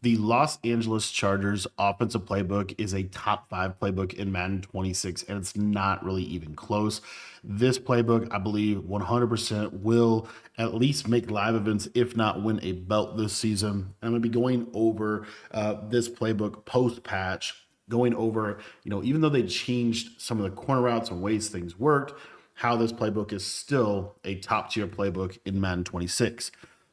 The Los Angeles Chargers offensive playbook is a top 5 playbook in Madden 26, and it's not really even close. This playbook, I believe 100% will at least make live events, if not win a belt this season. I'm going to be going over this playbook post patch, going over, even though they changed some of the corner routes and ways things worked, how this playbook is still a top tier playbook in Madden 26.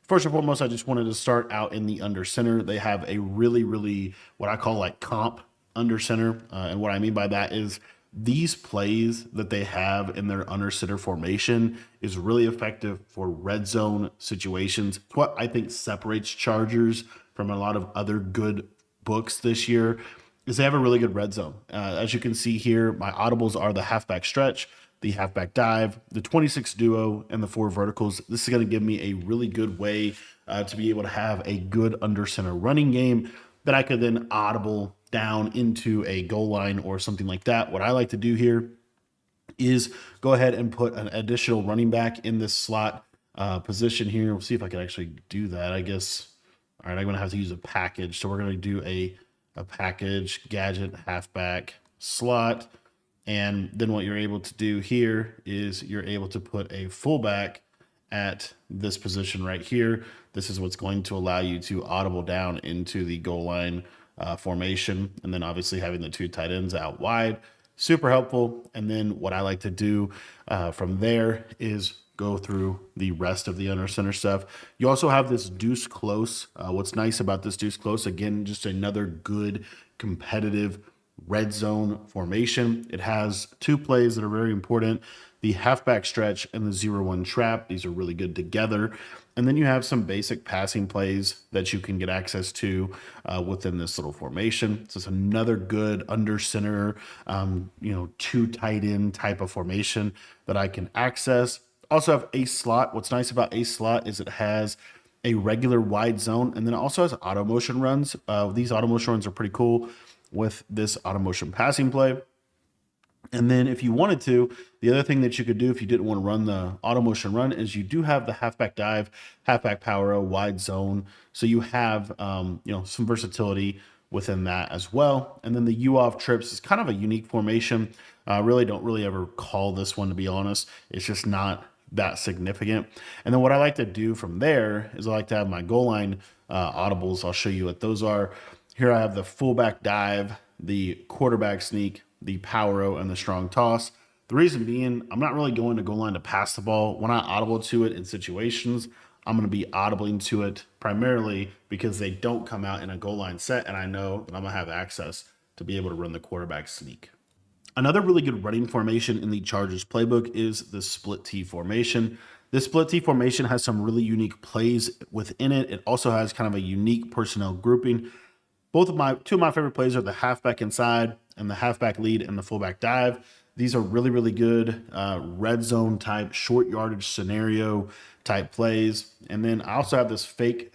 First and foremost, I just wanted to start out in the under center. They have a really what I call like comp under center. And what I mean by that is these plays that they have in their under center formation is really effective for red zone situations. It's what I think separates Chargers from a lot of other good books this year is they have a really good red zone. As you can see here, my audibles are the halfback stretch, the halfback dive, the 26 duo, and the 4 verticals. This is going to give me a really good way to be able to have a good under center running game that I could then audible down into a goal line or something like that. What I like to do here is go ahead and put an additional running back in this slot position here. We'll see if I can actually do that. I guess, all right, I'm going to have to use a package. So we're going to do a package, gadget, halfback, slot. And then what you're able to do here is you're able to put a fullback at this position right here. This is what's going to allow you to audible down into the goal line formation. And then obviously having the 2 tight ends out wide, super helpful. And then what I like to do from there is go through the rest of the under center stuff. You also have this deuce close. What's nice about this deuce close, again, just another good competitive red zone formation. It has 2 plays that are very important, the halfback stretch and the 0-1 trap. These are really good together. And then you have some basic passing plays that you can get access to within this little formation. So it's another good under center, 2 tight end type of formation that I can access. Also have a slot. What's nice about a slot is it has a regular wide zone, and then it also has auto motion runs. These auto motion runs are pretty cool with this auto motion passing play. And then if you wanted to, the other thing that you could do if you didn't want to run the auto motion run is you do have the halfback dive, halfback power, wide zone. So you have, some versatility within that as well. And then the U off trips is kind of a unique formation. I really don't ever call this one, to be honest. It's just not that significant. And then what I like to do from there is I like to have my goal line audibles. I'll show you what those are. Here I have the fullback dive, the quarterback sneak, the power-o, and the strong toss. The reason being, I'm not really going to goal line to pass the ball. When I audible to it in situations, I'm going to be audibling to it primarily because they don't come out in a goal line set, and I know that I'm going to have access to be able to run the quarterback sneak. Another really good running formation in the Chargers playbook is the split T formation. This split T formation has some really unique plays within it. It also has kind of a unique personnel grouping. Two of my favorite plays are the halfback inside and the halfback lead and the fullback dive. These are really good red zone type, short yardage scenario type plays. And then I also have this fake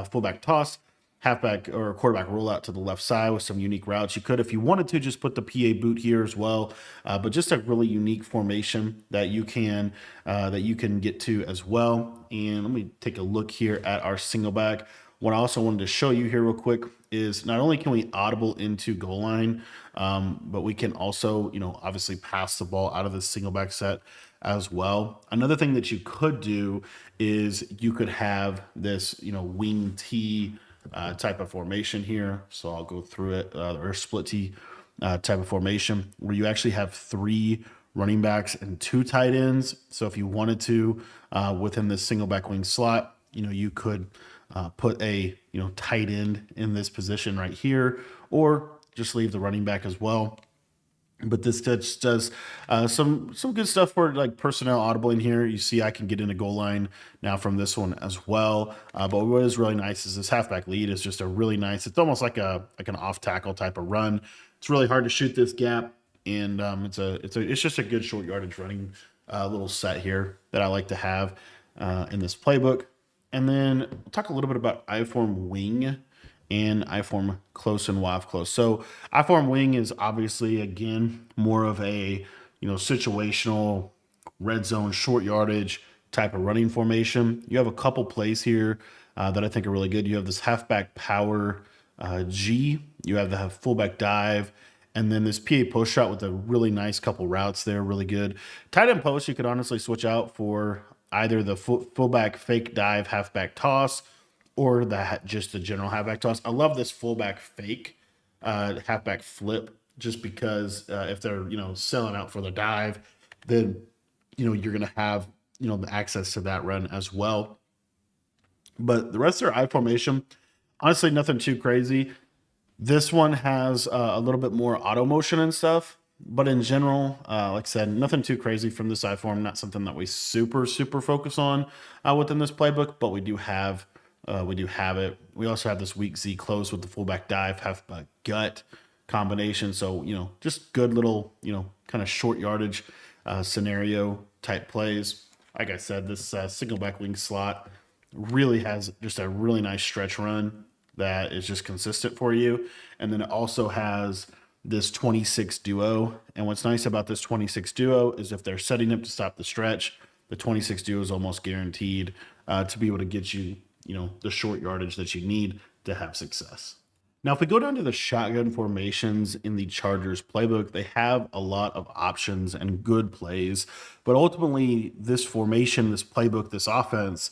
fullback toss, halfback or quarterback rollout to the left side with some unique routes. You could, if you wanted to, just put the PA boot here as well, but just a really unique formation that you can get to as well. And let me take a look here at our single back. What I also wanted to show you here real quick is not only can we audible into goal line, but we can also, obviously pass the ball out of the single back set as well. Another thing that you could do is you could have this, wing T type of formation here. So I'll go through it, or split T type of formation where you actually have 3 running backs and 2 tight ends. So if you wanted to, within this single back wing slot, you could put a tight end in this position right here, or just leave the running back as well. But this just does some good stuff for like personnel audibling here. You see I can get in a goal line now from this one as well. But what is really nice is this halfback lead is just a really nice, it's almost like an off tackle type of run. It's really hard to shoot this gap, and it's just a good short yardage running little set here that I like to have in this playbook. And then we'll talk a little bit about I-form wing and I-form close and WAF close. So I-form wing is obviously, again, more of a situational red zone short yardage type of running formation. You have a couple plays here that I think are really good. You have this halfback power G, you have the fullback dive, and then this PA post shot with a really nice couple routes there, really good. Tight end post, you could honestly switch out for either the fullback fake dive, halfback toss, or just the general halfback toss. I love this fullback fake, halfback flip, just because if they're selling out for the dive, then you're gonna have the access to that run as well. But the rest of their I formation, honestly, nothing too crazy. This one has a little bit more auto motion and stuff, but in general, like I said, nothing too crazy from this I form. Not something that we super focus on within this playbook, but we do have it. We also have this weak Z close with the fullback dive, halfback gut combination. So just good little kind of short yardage scenario type plays. Like I said, this single back wing slot really has just a really nice stretch run that is just consistent for you. And then it also has this 26 duo. And what's nice about this 26 duo is if they're setting up to stop the stretch, the 26 duo is almost guaranteed to be able to get you, the short yardage that you need to have success. Now, if we go down to the shotgun formations in the Chargers playbook, they have a lot of options and good plays, but ultimately this formation, this playbook, this offense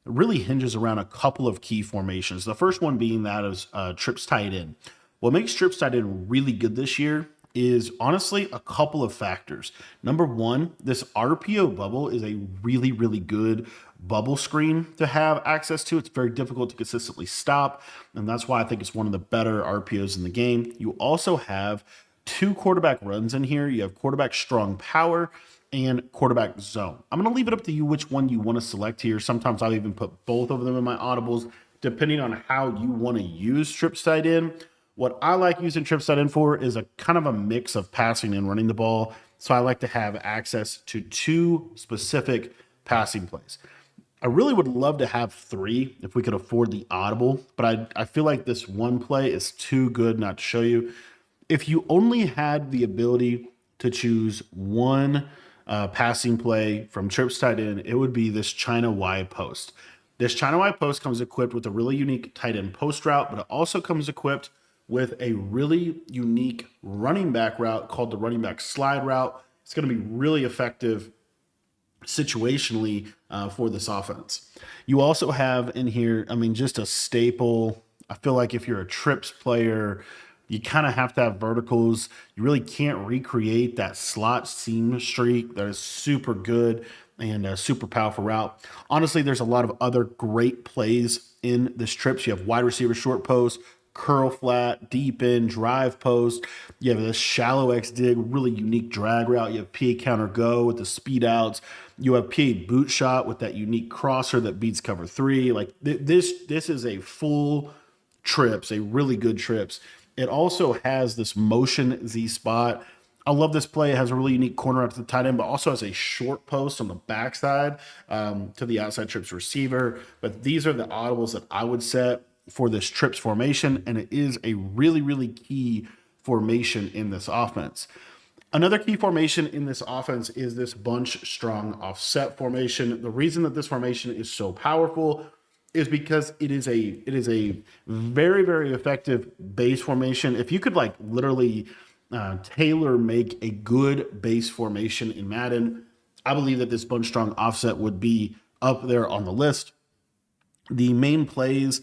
really hinges around a couple of key formations. The first one being that of trips tight end. What makes trips tight end really good this year is honestly a couple of factors. Number one, this RPO bubble is a really good bubble screen to have access to. It's very difficult to consistently stop, and that's why I think it's one of the better RPOs in the game. You also have two quarterback runs in here. You have quarterback strong power and quarterback zone. I'm going to leave it up to you which one you want to select here. Sometimes I'll even put both of them in my audibles, depending on how you want to use trips tight end. What I like using trips tight end for is a kind of a mix of passing and running the ball. So I like to have access to two specific passing plays. I really would love to have three if we could afford the audible, but I feel like this one play is too good not to show you. If you only had the ability to choose one passing play from trips tight end, it would be this China Y post. This China Y post comes equipped with a really unique tight end post route, but it also comes equipped with a really unique running back route called the running back slide route. It's going to be really effective situationally for this offense. You also have in here, just a staple. I feel like if you're a trips player, you kind of have to have verticals. You really can't recreate that slot seam streak that is super good and a super powerful route. Honestly, there's a lot of other great plays in this trips. You have wide receiver short post, curl flat, deep in, drive post. You have this shallow X dig, really unique drag route. You have PA counter go with the speed outs. You have PA boot shot with that unique crosser that beats cover three. Like this is a full trips, a really good trips. It also has this motion Z spot. I love this play. It has a really unique corner up to the tight end, but also has a short post on the backside to the outside trips receiver. But these are the audibles that I would set for this trips formation, and it is a really key formation in this offense. Another key formation in this offense is this bunch strong offset formation. The reason that this formation is so powerful is because it is a very effective base formation. If you could literally tailor make a good base formation in Madden, I believe that this bunch strong offset would be up there on the list. The main plays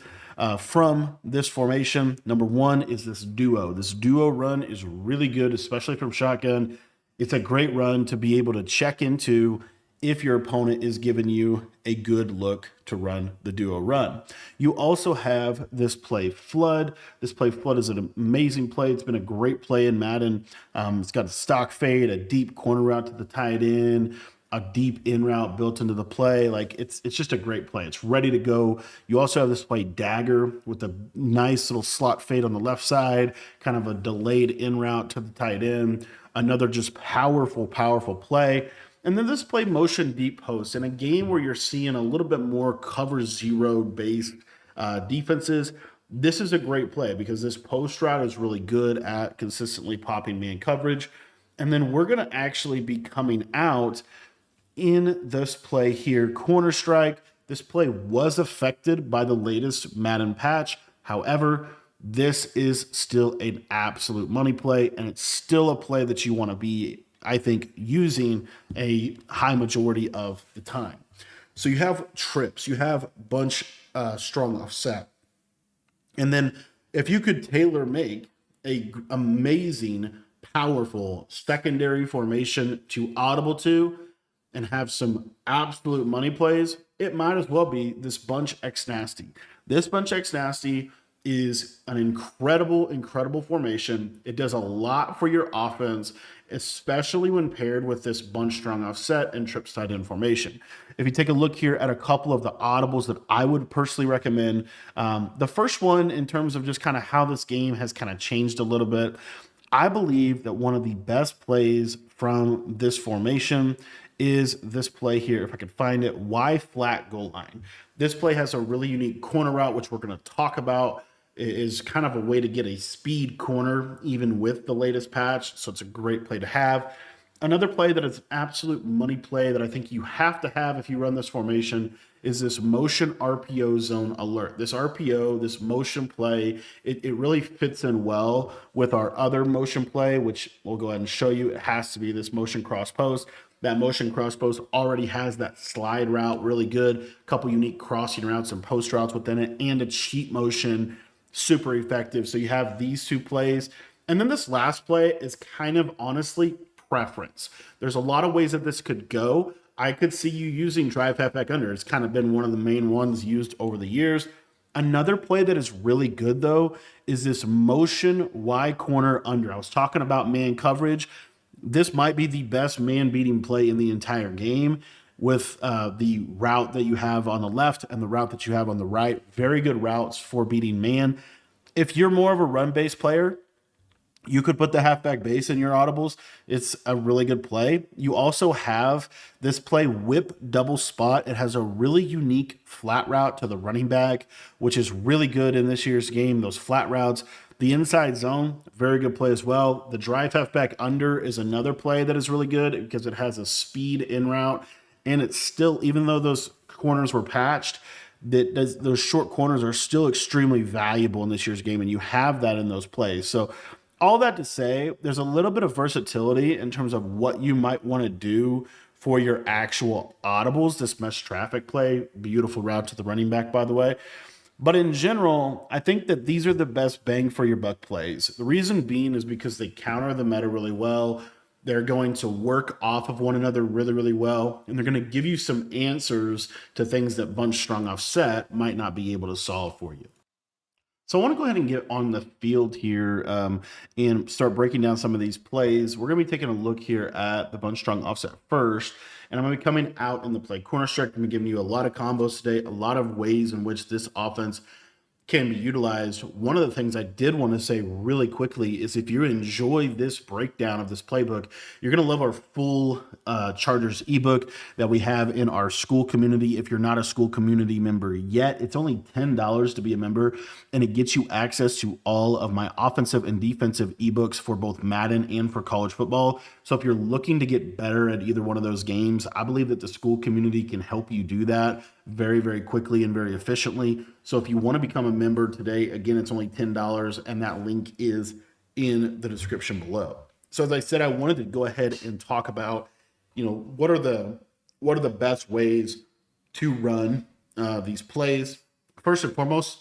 from this formation, number one is this duo. This duo run is really good, especially from shotgun. It's a great run to be able to check into if your opponent is giving you a good look to run the duo run. You also have this play flood. This play flood is an amazing play. It's been a great play in Madden. It's got a stock fade, a deep corner route to the tight end, a deep in route built into the play. Like it's just a great play. It's ready to go. You also have this play Dagger with a nice little slot fade on the left side, kind of a delayed in route to the tight end. Another just powerful play. And then this play motion deep post in a game where you're seeing a little bit more cover zero based defenses. This is a great play because this post route is really good at consistently popping man coverage. And then we're going to actually be coming out in this play here, corner strike. This play was affected by the latest Madden patch. However, this is still an absolute money play, and it's still a play that you want to be, I think, using a high majority of the time. So you have trips, you have bunch strong offset, and then if you could tailor make a amazing, powerful secondary formation to audible to and have some absolute money plays, it might as well be this bunch X nasty. This bunch X nasty is an incredible, incredible formation. It does a lot for your offense, especially when paired with this bunch strong offset and trips tight end formation. If you take a look here at a couple of the audibles that I would personally recommend, the first one in terms of just kind of how this game has kind of changed a little bit, I believe that one of the best plays from this formation is this play here. If I could find it, Y flat goal line. This play has a really unique corner route, which we're going to talk about. It is kind of a way to get a speed corner, even with the latest patch. So it's a great play to have. Another play that is absolute money play that I think you have to have if you run this formation is this motion RPO zone alert. This RPO, this motion play, it really fits in well with our other motion play, which we'll go ahead and show you. It has to be this motion cross post. That motion cross post already has that slide route, really good. A couple unique crossing routes and post routes within it, and a cheat motion, super effective. So you have these two plays. And then this last play is kind of honestly preference. There's a lot of ways that this could go. I could see you using drive halfback under. It's kind of been one of the main ones used over the years. Another play that is really good though is this motion Y corner under. I was talking about man coverage. This might be the best man beating play in the entire game with the route that you have on the left and the route that you have on the right. Very good routes for beating man. If you're more of a run-based player, you could put the halfback base in your audibles. It's a really good play. You also have this play whip double spot. It has a really unique flat route to the running back, which is really good in this year's game, those flat routes. The inside zone, very good play as well. The drive halfback under is another play that is really good because it has a speed in route. And it's still, even though those corners were patched, those short corners are still extremely valuable in this year's game. And you have that in those plays. So all that to say, there's a little bit of versatility in terms of what you might want to do for your actual audibles. This mesh traffic play, beautiful route to the running back, by the way. But in general, I think that these are the best bang for your buck plays. The reason being is because they counter the meta really well. They're going to work off of one another really, really well. And they're going to give you some answers to things that bunch strong offset might not be able to solve for you. So I want to go ahead and get on the field here and start breaking down some of these plays. We're going to be taking a look here at the bunch strong offset first. And I'm going to be coming out in the play corner strike. I'm going to be giving you a lot of combos today, a lot of ways in which this offense can be utilized. One of the things I did want to say really quickly is if you enjoy this breakdown of this playbook, you're going to love our full Chargers ebook that we have in our school community. If you're not a school community member yet, it's only $10 to be a member, and it gets you access to all of my offensive and defensive ebooks for both Madden and for college football. So if you're looking to get better at either one of those games, I believe that the school community can help you do that very, very quickly and very efficiently. So if you want to become a member today, again, it's only $10, and that link is in the description below. So as I said, I wanted to go ahead and talk about, what are the best ways to run these plays. First and foremost,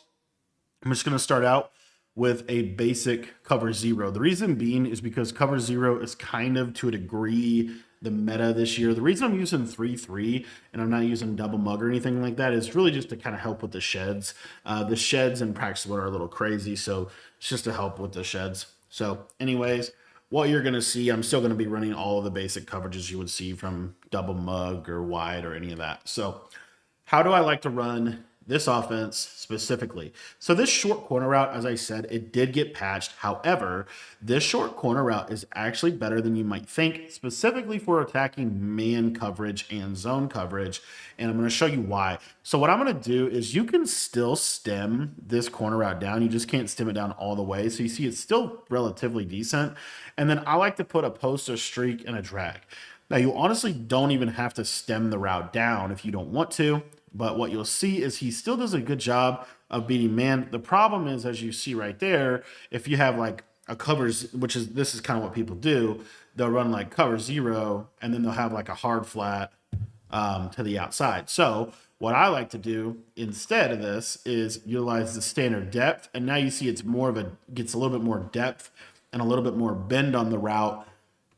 I'm just going to start out with a basic cover zero. The reason being is because cover zero is kind of, to a degree, the meta this year. The reason I'm using 3-3 and I'm not using double mug or anything like that is really just to kind of help with the sheds. The sheds in practice mode are a little crazy, so it's just to help with the sheds. So anyways, what you're going to see, I'm still going to be running all of the basic coverages you would see from double mug or wide or any of that. So how do I like to run this offense specifically? So this short corner route, as I said, it did get patched. However, this short corner route is actually better than you might think, specifically for attacking man coverage and zone coverage. And I'm going to show you why. So what I'm going to do is you can still stem this corner route down. You just can't stem it down all the way. So you see it's still relatively decent. And then I like to put a post, a streak, and a drag. Now you honestly don't even have to stem the route down if you don't want to. But what you'll see is he still does a good job of beating man. The problem is, as you see right there, if you have like a covers, which is this is kind of what people do, they'll run like cover zero and then they'll have like a hard flat to the outside. So what I like to do instead of this is utilize the standard depth. And now you see it's more of a, gets a little bit more depth and a little bit more bend on the route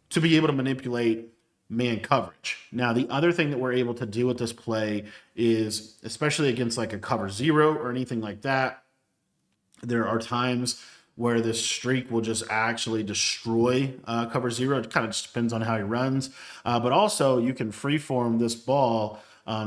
to be able to manipulate man coverage. Now, the other thing that we're able to do with this play is, especially against like a cover zero or anything like that, there are times where this streak will just actually destroy cover zero. It kind of just depends on how he runs. But also you can freeform this ball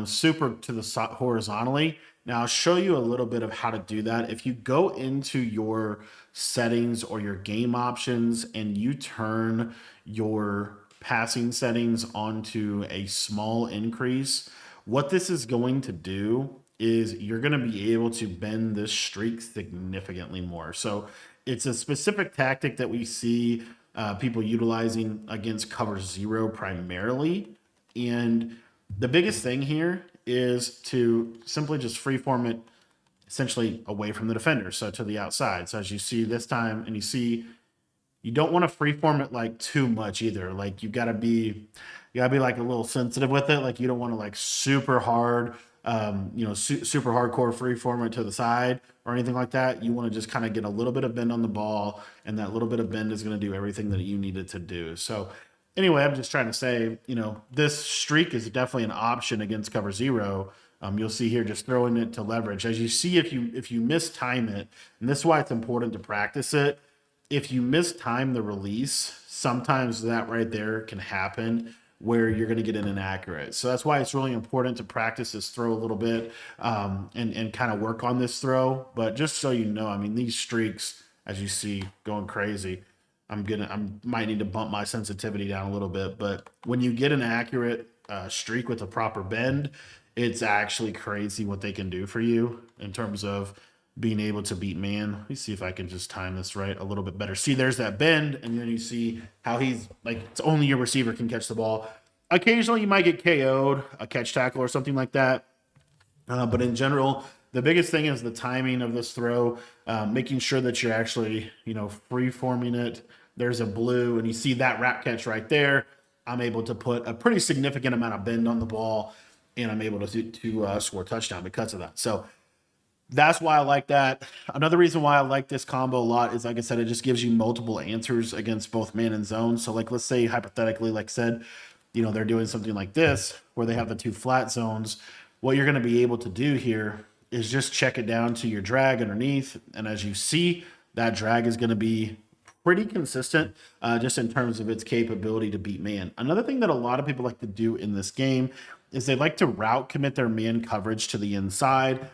super to the horizontally. Now I'll show you a little bit of how to do that. If you go into your settings or your game options and you turn your passing settings onto a small increase, what this is going to do is you're going to be able to bend this streak significantly more. So it's a specific tactic that we see people utilizing against cover zero primarily. And the biggest thing here is to simply just freeform it essentially away from the defender, so to the outside. So as you see this time, and you see, you don't want to freeform it like too much either. Like you gotta be like a little sensitive with it. Like you don't want to like super hard, super hardcore freeform it to the side or anything like that. You want to just kind of get a little bit of bend on the ball, and that little bit of bend is going to do everything that you need it to do. So anyway, I'm just trying to say, this streak is definitely an option against cover zero. You'll see here just throwing it to leverage. As you see, if you mistime it, and this is why it's important to practice it. If you mistime the release, sometimes that right there can happen where you're going to get it inaccurate. So that's why it's really important to practice this throw a little bit and kind of work on this throw. But just so you know, I mean, these streaks, as you see, going crazy. I might need to bump my sensitivity down a little bit, but when you get an accurate streak with a proper bend, it's actually crazy what they can do for you in terms of being able to beat man. Let me see if I can just time this right a little bit better. See, there's that bend, and then you see how he's like, it's only your receiver can catch the ball. Occasionally you might get KO'd, a catch tackle or something like that. But in general, the biggest thing is the timing of this throw, making sure that you're actually, free forming it. There's a blue, and you see that wrap catch right there. I'm able to put a pretty significant amount of bend on the ball, and I'm able to score a touchdown because of that. So that's why I like that. Another reason why I like this combo a lot is, like I said, it just gives you multiple answers against both man and zone. So like, let's say hypothetically, like I said, they're doing something like this where they have the two flat zones. What you're going to be able to do here is just check it down to your drag underneath. And as you see, that drag is going to be pretty consistent just in terms of its capability to beat man. Another thing that a lot of people like to do in this game is they like to route commit their man coverage to the inside.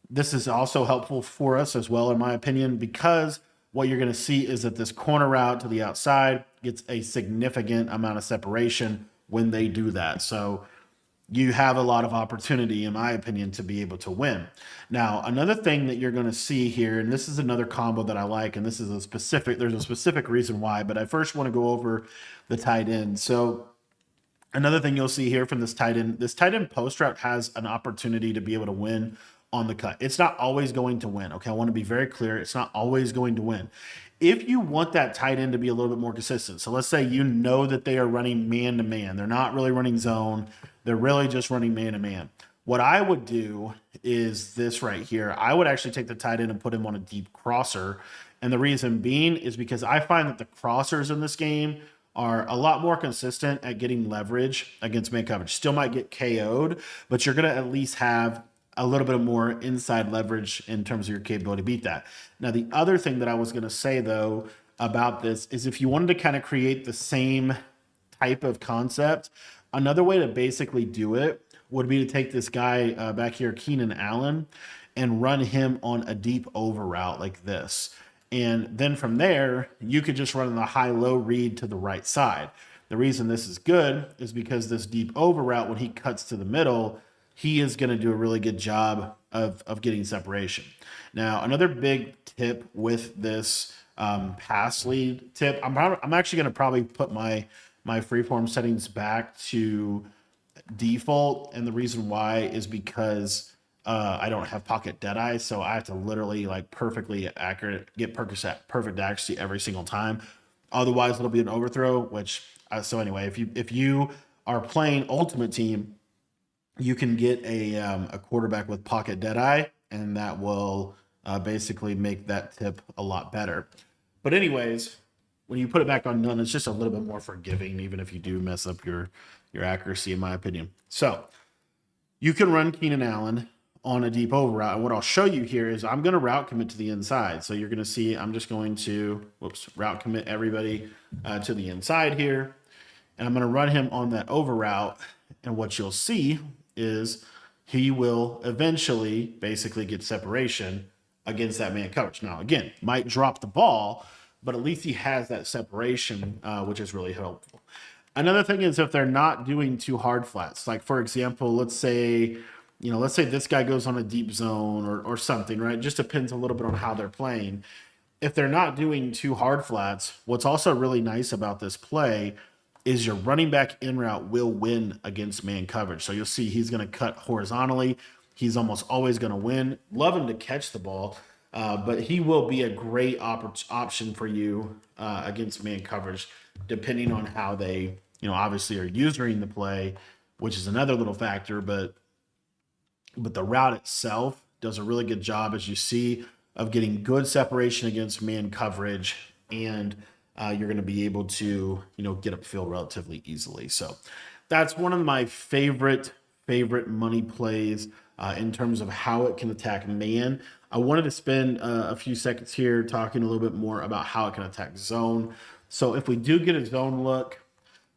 This is also helpful for us as well, in my opinion, because what you're going to see is that this corner route to the outside gets a significant amount of separation when they do that. So you have a lot of opportunity, in my opinion, to be able to win. Now, another thing that you're going to see here, and this is another combo that I like, and this is there's a specific reason why, but I first want to go over the tight end. So another thing you'll see here from this tight end post route has an opportunity to be able to win on the cut. It's not always going to win. Okay, I want to be very clear. It's not always going to win. If you want that tight end to be a little bit more consistent, so let's say that they are running man-to-man. They're not really running zone. They're really just running man-to-man. What I would do is this right here. I would actually take the tight end and put him on a deep crosser. And the reason being is because I find that the crossers in this game are a lot more consistent at getting leverage against man coverage. Still might get KO'd, but you're going to at least have a little bit more inside leverage in terms of your capability to beat that. Now, the other thing that I was going to say, though, about this is if you wanted to kind of create the same type of concept, another way to basically do it would be to take this guy back here, Keenan Allen, and run him on a deep over route like this. And then from there, you could just run the high-low read to the right side. The reason this is good is because this deep over route, when he cuts to the middle, he is going to do a really good job of getting separation. Now, another big tip with this pass lead tip, I'm actually going to probably put my freeform settings back to default. And the reason why is because I don't have pocket dead eye, so I have to literally like perfectly accurate, get perfect accuracy every single time. Otherwise, it'll be an overthrow. Which so anyway, if you are playing Ultimate Team, you can get a quarterback with pocket dead eye, and that will basically make that tip a lot better. But anyways, when you put it back on none, it's just a little bit more forgiving, even if you do mess up your accuracy, in my opinion. So you can run Keenan Allen on a deep over route. And what I'll show you here is I'm going to route commit to the inside. So you're going to see I'm just going to, route commit everybody to the inside here. And I'm going to run him on that over route. And what you'll see is he will eventually basically get separation against that man coverage. Now, again, might drop the ball, but at least he has that separation, which is really helpful. Another thing is if they're not doing two hard flats, like for example, let's say this guy goes on a deep zone or something, right? It just depends a little bit on how they're playing. If they're not doing two hard flats, what's also really nice about this play is your running back in route will win against man coverage. So you'll see he's going to cut horizontally. He's almost always going to win. Love him to catch the ball, but he will be a great option for you against man coverage, depending on how they, obviously are using the play, which is another little factor, but the route itself does a really good job, as you see, of getting good separation against man coverage, and you're going to be able to, get upfield relatively easily. So that's one of my favorite money plays in terms of how it can attack man. I wanted to spend a few seconds here talking a little bit more about how it can attack zone. So if we do get a zone look,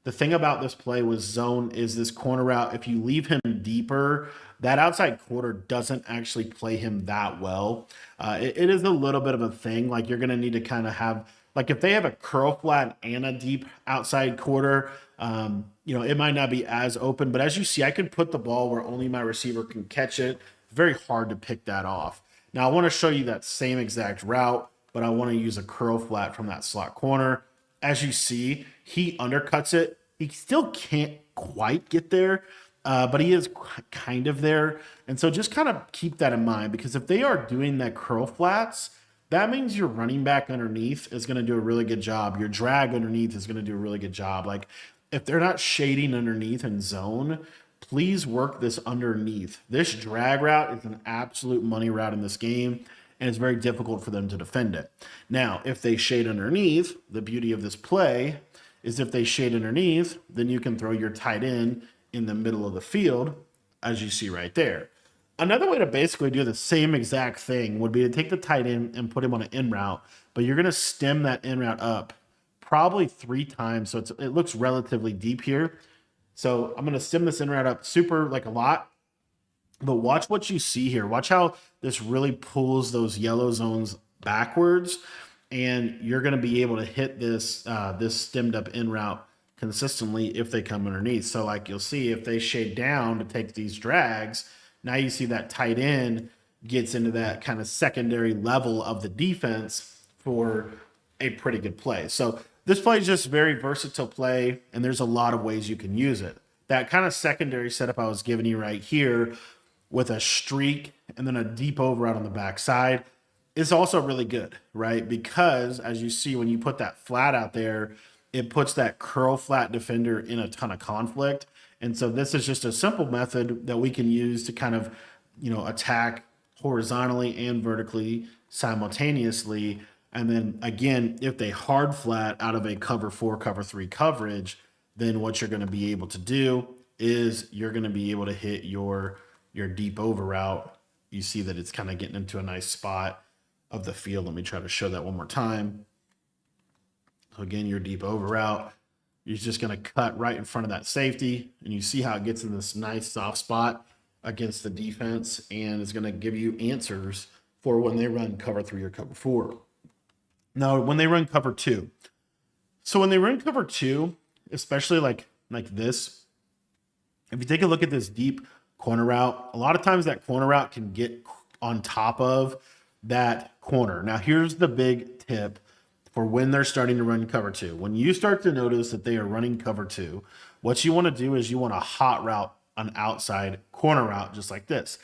the thing about this play with zone is this corner route. If you leave him deeper, that outside quarter doesn't actually play him that well. It is a little bit of a thing. Like you're going to need to kind of have, like if they have a curl flat and a deep outside quarter, it might not be as open. But as you see, I can put the ball where only my receiver can catch it. Very hard to pick that off. Now I want to show you that same exact route, but I want to use a curl flat from that slot corner. As you see, he undercuts it. He still can't quite get there, but he is kind of there. And so just kind of keep that in mind, because if they are doing that curl flats, that means your running back underneath is going to do a really good job. Your drag underneath is going to do a really good job. Like if they're not shading underneath in zone, please work this underneath. This drag route is an absolute money route in this game, and it's very difficult for them to defend it. Now, if they shade underneath, the beauty of this play is if they shade underneath, then you can throw your tight end in the middle of the field, as you see right there. Another way to basically do the same exact thing would be to take the tight end and put him on an in route, but you're going to stem that in route up probably 3 times. So it looks relatively deep here. So I'm going to stem this in route up super like a lot. But watch what you see here. Watch how this really pulls those yellow zones backwards, and you're going to be able to hit this this stemmed up in route consistently if they come underneath. So like you'll see if they shade down to take these drags, now you see that tight end gets into that kind of secondary level of the defense for a pretty good play. So this play is just very versatile play, and there's a lot of ways you can use it. That kind of secondary setup I was giving you right here, with a streak and then a deep over out on the backside, is also really good, right? Because as you see, when you put that flat out there, it puts that curl flat defender in a ton of conflict. And so this is just a simple method that we can use to kind of, attack horizontally and vertically simultaneously. And then again, if they hard flat out of a cover 4, cover 3 coverage, then what you're going to be able to do is you're going to be able to hit your deep over route. You see that it's kind of getting into a nice spot of the field. Let me try to show that one more time. So again, your deep over route, you're just going to cut right in front of that safety, and you see how it gets in this nice soft spot against the defense, and it's going to give you answers for when they run cover 3 or cover 4. Now, when they run cover 2. So when they run cover 2, especially like this, if you take a look at this deep corner route, a lot of times that corner route can get on top of that corner. Now, here's the big tip for when they're starting to run cover 2. When you start to notice that they are running cover 2, what you want to do is you want to hot route an outside corner route just like this.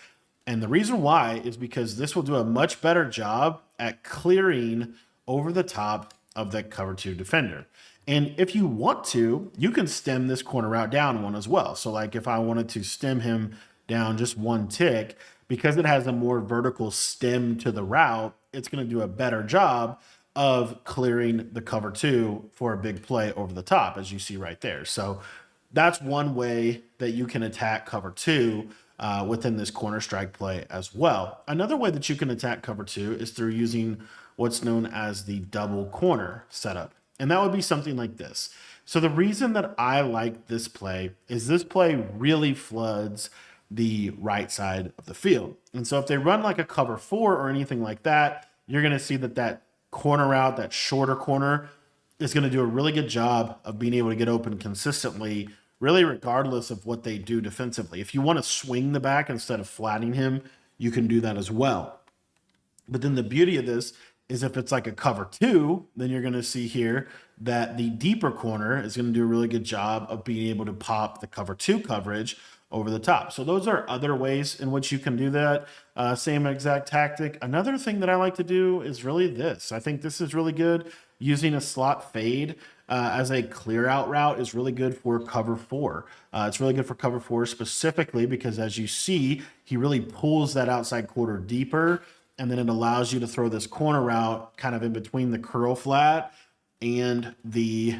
And the reason why is because this will do a much better job at clearing over the top of the cover two defender. And if you want to, you can stem this corner route down one as well. So like if I wanted to stem him down just one tick, because it has a more vertical stem to the route, it's going to do a better job of clearing the cover two for a big play over the top, as you see right there. So that's one way that you can attack cover two within this corner strike play as well. Another way that you can attack cover two is through using what's known as the double corner setup. And that would be something like this. So the reason that I like this play is this play really floods the right side of the field. And so if they run like a cover four or anything like that, you're going to see that that corner route, that shorter corner, is going to do a really good job of being able to get open consistently, really regardless of what they do defensively. If you want to swing the back instead of flattening him, you can do that as well. But then the beauty of this is if it's like a cover two, then you're going to see here that the deeper corner is going to do a really good job of being able to pop the cover two coverage over the top. So those are other ways in which you can do that. Same exact tactic. Another thing that I like to do is really this. I think this is really good. Using a slot fade as a clear out route is really good for cover four. It's really good for cover four specifically because as you see, he really pulls that outside quarter deeper, and then it allows you to throw this corner route kind of in between the curl flat and the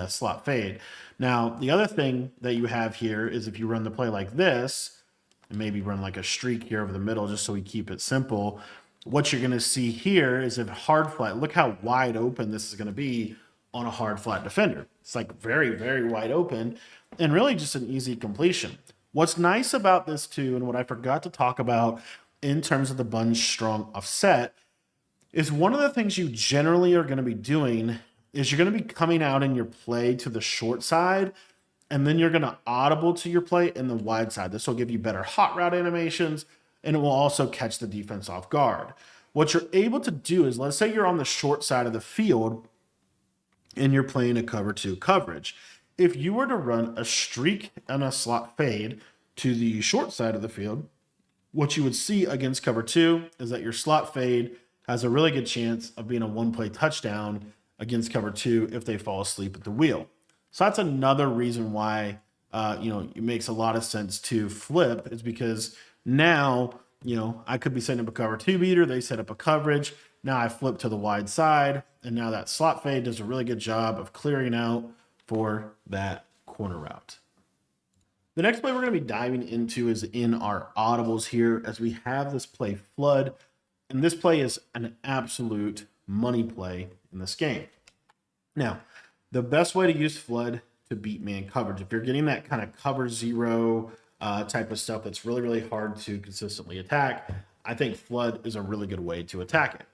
slot fade. Now, the other thing that you have here is if you run the play like this, and maybe run like a streak here over the middle just so we keep it simple, what you're going to see here is if hard flat, look how wide open this is going to be on a hard flat defender. It's like very, very wide open and really just an easy completion. What's nice about this too, and what I forgot to talk about in terms of the bunch strong offset, is one of the things you generally are going to be doing is you're going to be coming out in your play to the short side, and then you're going to audible to your play in the wide side. This will give you better hot route animations, and it will also catch the defense off guard. What you're able to do is, let's say you're on the short side of the field and you're playing a cover two coverage. If you were to run a streak and a slot fade to the short side of the field, what you would see against cover two is that your slot fade has a really good chance of being a one-play touchdown against cover two if they fall asleep at the wheel. So that's another reason why it makes a lot of sense to flip, is because now, I could be setting up a cover two beater, they set up a coverage, now I flip to the wide side, and now that slot fade does a really good job of clearing out for that corner route. The next play we're going to be diving into is in our audibles here, as we have this play flood, and this play is an absolute money play in this game. Now, the best way to use flood to beat man coverage, if you're getting that kind of cover zero type of stuff that's really, really hard to consistently attack, I think flood is a really good way to attack it.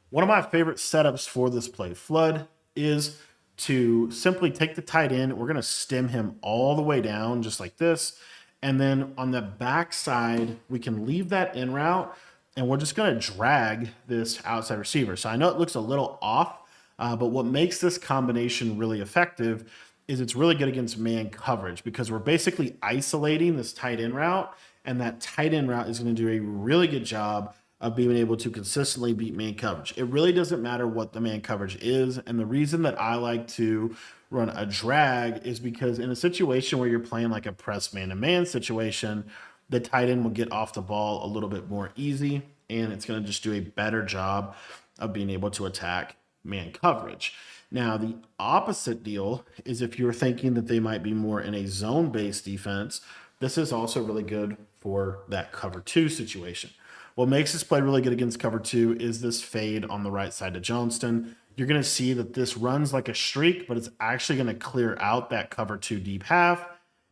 One of my favorite setups for this play flood is to simply take the tight end. We're going to stem him all the way down just like this. And then on the back side, we can leave that in route, and we're just going to drag this outside receiver. So I know it looks a little off, but what makes this combination really effective is it's really good against man coverage, because we're basically isolating this tight end route, and that tight end route is going to do a really good job of being able to consistently beat man coverage. It really doesn't matter what the man coverage is, and the reason that I like to run a drag is because in a situation where you're playing like a press man-to-man situation, the tight end will get off the ball a little bit more easy, and it's going to just do a better job of being able to attack man coverage. Now, the opposite deal is if you're thinking that they might be more in a zone-based defense, this is also really good for that cover two situation. What makes this play really good against cover two is this fade on the right side to Johnston. You're going to see that this runs like a streak, but it's actually going to clear out that cover two deep half.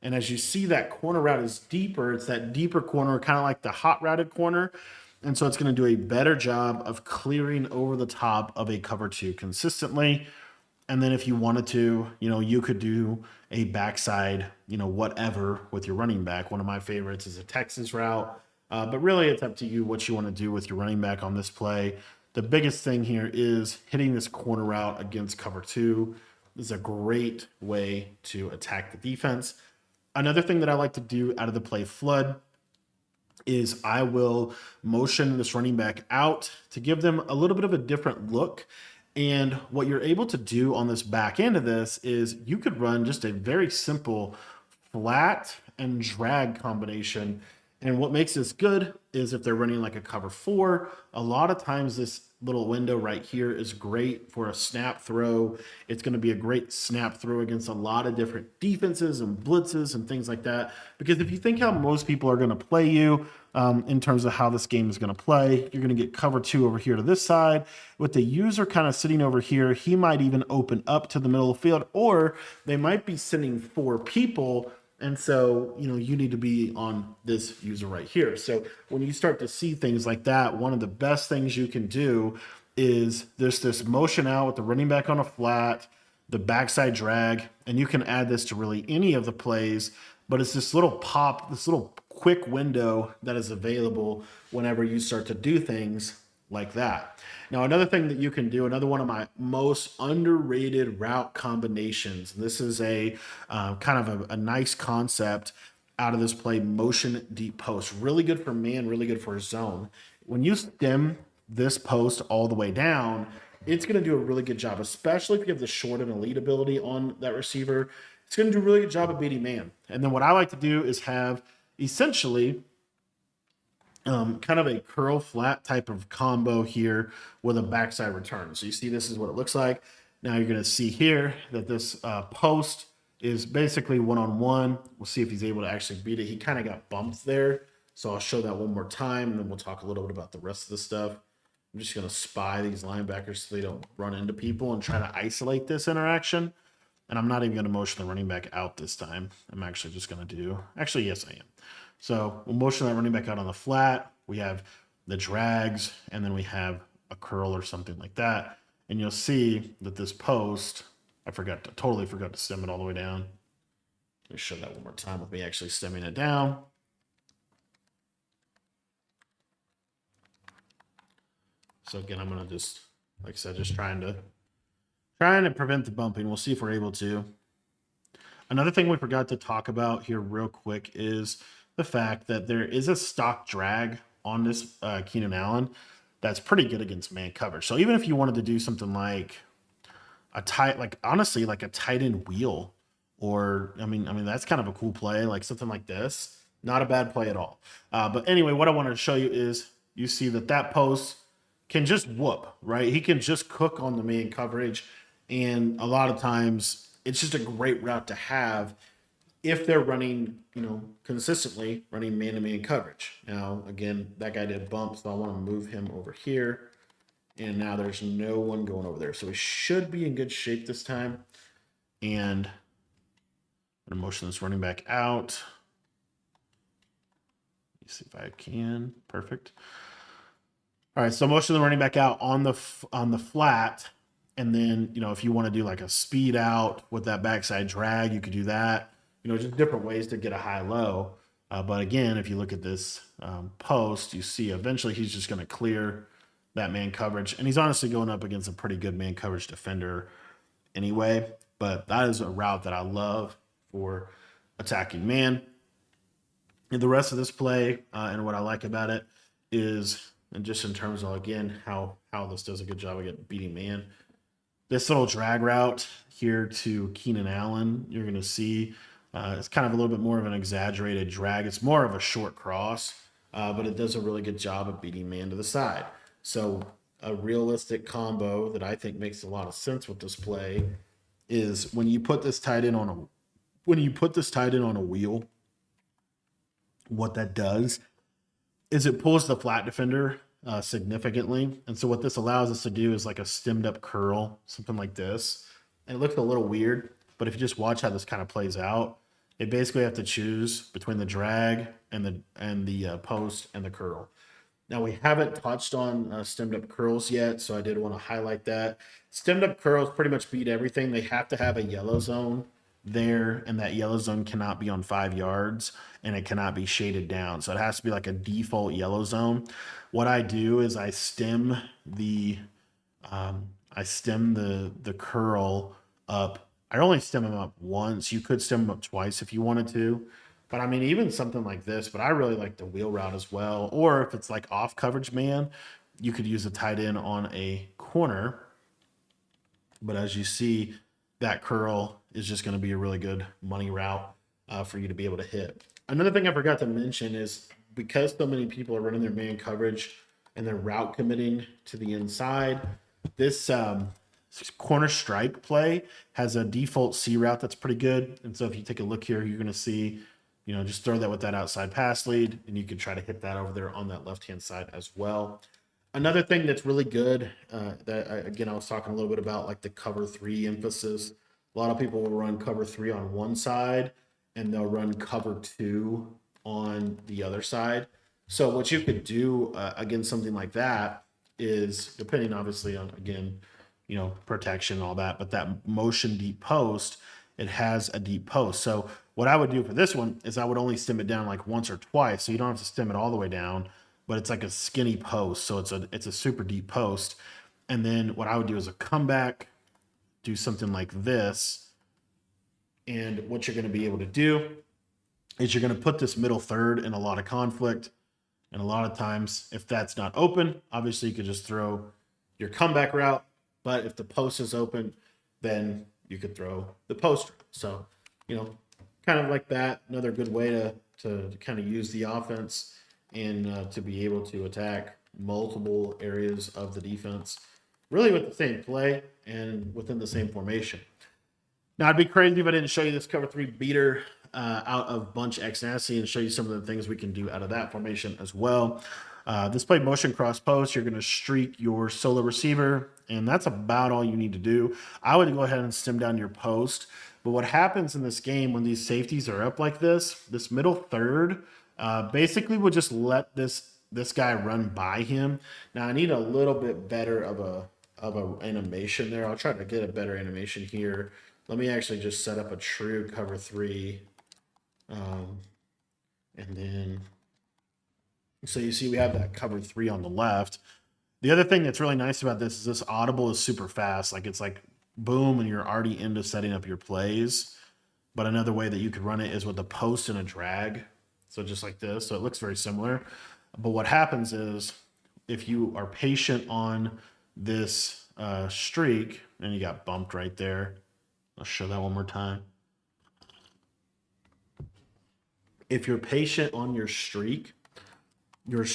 And as you see, that corner route is deeper. It's that deeper corner, kind of like the hot routed corner. And so it's going to do a better job of clearing over the top of a cover two consistently. And then if you wanted to, you could do a backside, whatever with your running back. One of my favorites is a Texas route. But really, it's up to you what you want to do with your running back on this play. The biggest thing here is hitting this corner route against cover two. This is a great way to attack the defense. Another thing that I like to do out of the play flood is I will motion this running back out to give them a little bit of a different look. And what you're able to do on this back end of this is you could run just a very simple flat and drag combination. And what makes this good is if they're running like a cover four, a lot of times this little window right here is great for a snap throw. It's going to be a great snap throw against a lot of different defenses and blitzes and things like that. Because if you think how most people are going to play you in terms of how this game is going to play, you're going to get cover two over here to this side. With the user kind of sitting over here, he might even open up to the middle of the field, or they might be sending four people. And so, you need to be on this user right here. So when you start to see things like that, one of the best things you can do is there's this motion out with the running back on a flat, the backside drag, and you can add this to really any of the plays, but it's this little pop, this little quick window that is available whenever you start to do things like that. Now, another thing that you can do, another one of my most underrated route combinations, and this is a kind of a nice concept out of this play, motion deep post. Really good for man, really good for zone. When you stem this post all the way down, it's going to do a really good job, especially if you have the short and elite ability on that receiver. It's going to do a really good job of beating man. And then what I like to do is have essentially kind of a curl flat type of combo here with a backside return. So you see this is what it looks like. Now you're going to see here that this post is basically one-on-one. We'll see if he's able to actually beat it. He kind of got bumped there. So I'll show that one more time, and then we'll talk a little bit about the rest of the stuff. I'm just going to spy these linebackers so they don't run into people and try to isolate this interaction. And I'm not even going to motion the running back out this time. I'm actually just going to do, actually, yes, I am. So we'll motion that running back out on the flat. We have the drags, and then we have a curl or something like that. And you'll see that this post, totally forgot to stem it all the way down. Let me show that one more time with me actually stemming it down. So again, I'm going to just, like I said, just trying to prevent the bumping. We'll see if we're able to. Another thing we forgot to talk about here real quick is the fact that there is a stock drag on this Keenan Allen that's pretty good against man coverage. So even if you wanted to do something like a tight, like honestly, like a tight end wheel, or I mean that's kind of a cool play, like something like this. Not a bad play at all. But anyway, what I wanted to show you is you see that post can just whoop, right? He can just cook on the man coverage, and a lot of times it's just a great route to have if they're running, consistently running man-to-man coverage. Now, again, that guy did bump, so I want to move him over here. And now there's no one going over there. So we should be in good shape this time. And I'm going to motion this running back out. Let me see if I can. Perfect. All right, so motion the running back out on the flat. And then, if you want to do like a speed out with that backside drag, you could do that. Just different ways to get a high-low. But again, if you look at this post, you see eventually he's just going to clear that man coverage. And he's honestly going up against a pretty good man coverage defender anyway. But that is a route that I love for attacking man. And the rest of this play and what I like about it is, and just in terms of, again, how this does a good job of beating man, this little drag route here to Keenan Allen, you're going to see it's kind of a little bit more of an exaggerated drag. It's more of a short cross, but it does a really good job of beating man to the side. So a realistic combo that I think makes a lot of sense with this play is when you put this tight end on a wheel, what that does is it pulls the flat defender significantly. And so what this allows us to do is like a stemmed up curl, something like this. And it looks a little weird, but if you just watch how this kind of plays out, it basically have to choose between the drag and the post and the curl. Now we haven't touched on stemmed up curls yet, so I did want to highlight that. Stemmed up curls pretty much beat everything. They have to have a yellow zone there, and that yellow zone cannot be on 5 yards, and it cannot be shaded down. So it has to be like a default yellow zone. What I do is I stem the curl up. I only stem them up once. You could stem them up twice if you wanted to, But I mean, even something like this, but I really like the wheel route as well. Or if it's like off coverage man, you could use a tight end on a corner. But as you see, that curl is just going to be a really good money route for you to be able to hit. Another thing I forgot to mention is because so many people are running their man coverage and they're route committing to the inside, this corner strike play has a default C route that's pretty good. And so if you take a look here, you're going to see, you know, just throw that with that outside pass lead, and you can try to hit that over there on that left-hand side as well. Another thing that's really good again, I was talking a little bit about like the cover 3 emphasis. A lot of people will run cover 3 on one side and they'll run cover 2 on the other side. So what you could do against something like that is, depending obviously on, again, you know, protection and all that, but that motion deep post, it has a deep post. So what I would do for this one is I would only stem it down like once or twice. So you don't have to stem it all the way down, but it's like a skinny post. So it's a super deep post. And then what I would do is a comeback, do something like this. And what you're going to be able to do is you're going to put this middle third in a lot of conflict. And a lot of times, if that's not open, obviously you could just throw your comeback route. But if the post is open, then you could throw the post. So, you know, kind of like that. Another good way to kind of use the offense and to be able to attack multiple areas of the defense, really with the same play and within the same formation. Now, I'd be crazy if I didn't show you this cover 3 beater out of bunch X nasty and show you some of the things we can do out of that formation as well. This play motion cross post, you're going to streak your solo receiver, and that's about all you need to do. I would go ahead and stem down your post, but what happens in this game when these safeties are up like this middle third, basically we'll just let this guy run by him. Now I need a little bit better of a animation there. I'll try to get a better animation here. Let me actually just set up a true cover 3. And then, so you see we have that cover 3 on the left. The other thing that's really nice about this is this audible is super fast. Like it's like boom, and you're already into setting up your plays. But another way that you could run it is with a post and a drag. So just like this. So it looks very similar. But what happens is if you are patient on this streak, and you got bumped right there. I'll show that one more time. If you're patient on your streak, let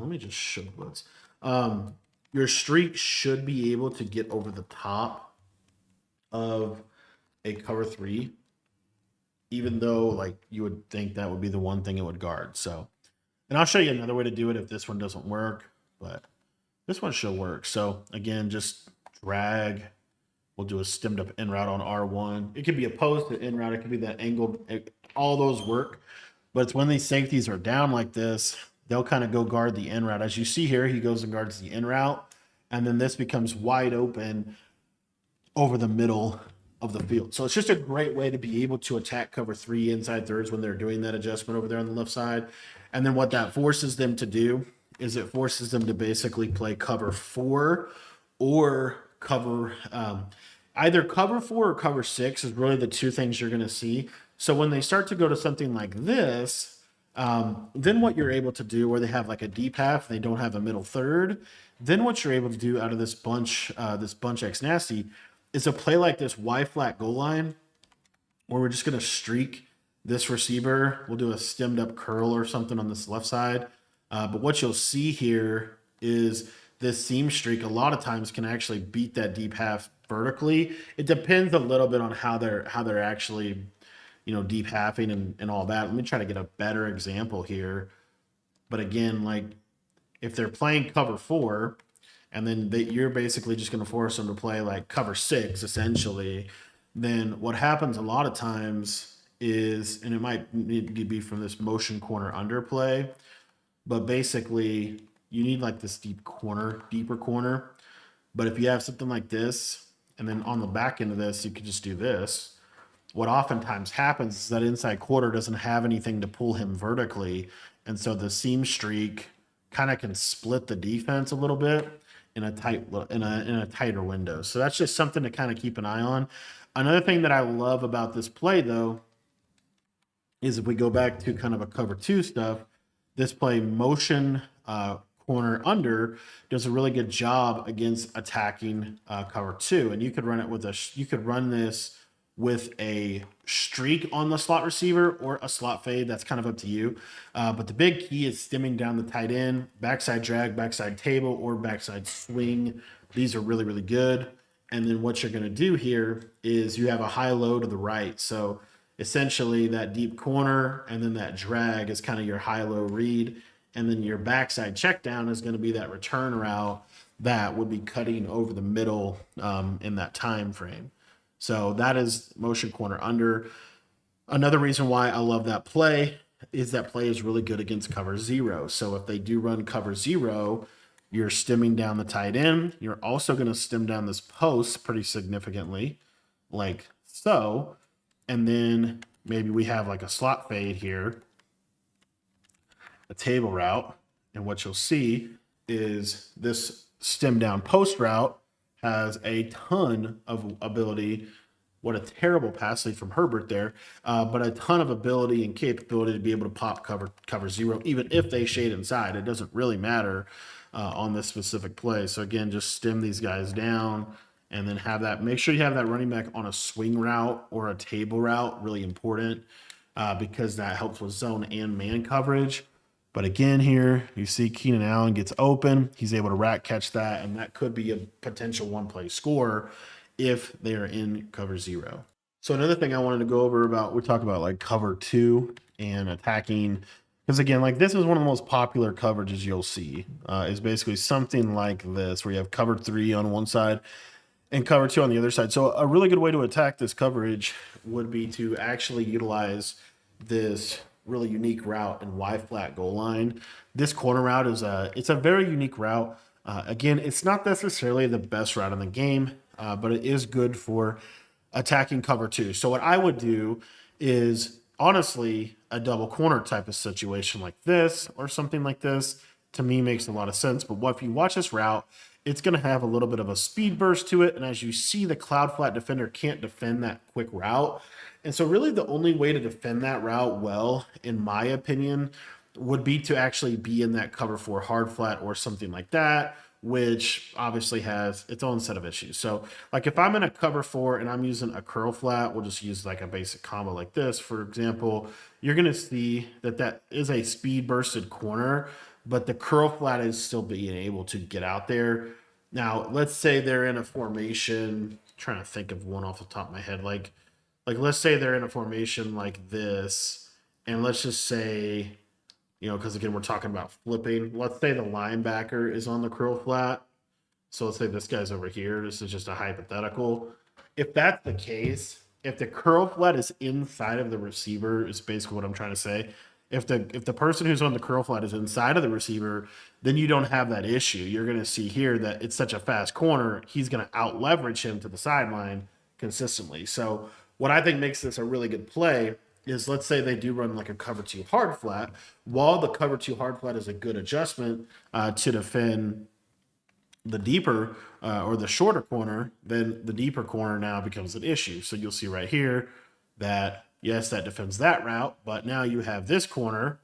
me just show what's, your streak should be able to get over the top of a cover 3, even though like you would think that would be the one thing it would guard. So, and I'll show you another way to do it if this one doesn't work, but this one should work. So again, just drag. We'll do a stemmed up in route on R1. It could be a post, an in route. It could be that angled. All those work. But it's when these safeties are down like this, they'll kind of go guard the in route. As you see here, he goes and guards the in route. And then this becomes wide open over the middle of the field. So it's just a great way to be able to attack cover 3 inside thirds when they're doing that adjustment over there on the left side. And then what that forces them to do is it forces them to basically play cover 4 or cover either cover 4 or cover 6 is really the two things you're going to see. So when they start to go to something like this, then what you're able to do, where they have like a deep half, they don't have a middle third, then what you're able to do out of this bunch X nasty is a play like this Y flat goal line, where we're just going to streak this receiver. We'll do a stemmed up curl or something on this left side. But what you'll see here is this seam streak a lot of times can actually beat that deep half vertically. It depends a little bit on how they're actually, you know, deep halving and all that. Let me try to get a better example here. But again, like if they're playing cover 4 and then you're basically just going to force them to play like cover 6 essentially, then what happens a lot of times is, and it might need to be from this motion corner underplay, but basically you need like this deeper corner. But if you have something like this, and then on the back end of this, you could just do this. What oftentimes happens is that inside quarter doesn't have anything to pull him vertically. And so the seam streak kind of can split the defense a little bit in a tighter window. So that's just something to kind of keep an eye on. Another thing that I love about this play though is if we go back to kind of a cover two stuff, this play motion corner under does a really good job against attacking cover two. And you could run it with you could run this with a streak on the slot receiver or a slot fade. That's kind of up to you. But the big key is stemming down the tight end, backside drag, backside table, or backside swing. These are really, really good. And then what you're going to do here is you have a high low to the right. So essentially that deep corner and then that drag is kind of your high-low read. And then your backside check down is going to be that return route that would be cutting over the middle in that time frame. So that is motion corner under. Another reason why I love that play is really good against cover zero. So if they do run cover zero, you're stemming down the tight end. You're also going to stem down this post pretty significantly, like so. And then maybe we have like a slot fade here, a table route. And what you'll see is this stem down post route has a ton of ability. What a terrible pass lead from Herbert there, but a ton of ability and capability to be able to pop cover zero, even if they shade inside. It doesn't really matter on this specific play. So again, just stem these guys down and then have that. Make sure you have that running back on a swing route or a table route. Really important because that helps with zone and man coverage. But again, here you see Keenan Allen gets open. He's able to rack catch that, and that could be a potential one-play score if they are in cover zero. So another thing I wanted to go over about, we talk about like cover two and attacking, because again, like this is one of the most popular coverages you'll see is basically something like this, where you have cover three on one side and cover two on the other side. So a really good way to attack this coverage would be to actually utilize this really unique route in Y flat goal line. This corner route is it's a very unique route. Again, it's not necessarily the best route in the game, but it is good for attacking cover two. So what I would do is honestly a double corner type of situation like this or something like this to me makes a lot of sense. But what if you watch this route, it's going to have a little bit of a speed burst to it. And as you see, the cloud flat defender can't defend that quick route. And so really the only way to defend that route well, in my opinion, would be to actually be in that cover four hard flat or something like that, which obviously has its own set of issues. So like if I'm in a cover four and I'm using a curl flat, we'll just use like a basic combo like this, for example, you're going to see that that is a speed bursted corner, but the curl flat is still being able to get out there. Now, let's say they're in a formation, I'm trying to think of one off the top of my head, like let's say they're in a formation like this, and let's just say, you know, because again, we're talking about flipping. Let's say the linebacker is on the curl flat. So let's say this guy's over here. This is just a hypothetical. If that's the case, if the curl flat is inside of the receiver, is basically what I'm trying to say. If the person who's on the curl flat is inside of the receiver, then you don't have that issue. You're going to see here that it's such a fast corner, he's going to out leverage him to the sideline consistently. So what I think makes this a really good play is, let's say they do run like a cover two hard flat. While the cover two hard flat is a good adjustment to defend the deeper or the shorter corner, then the deeper corner now becomes an issue. So you'll see right here that, yes, that defends that route, but now you have this corner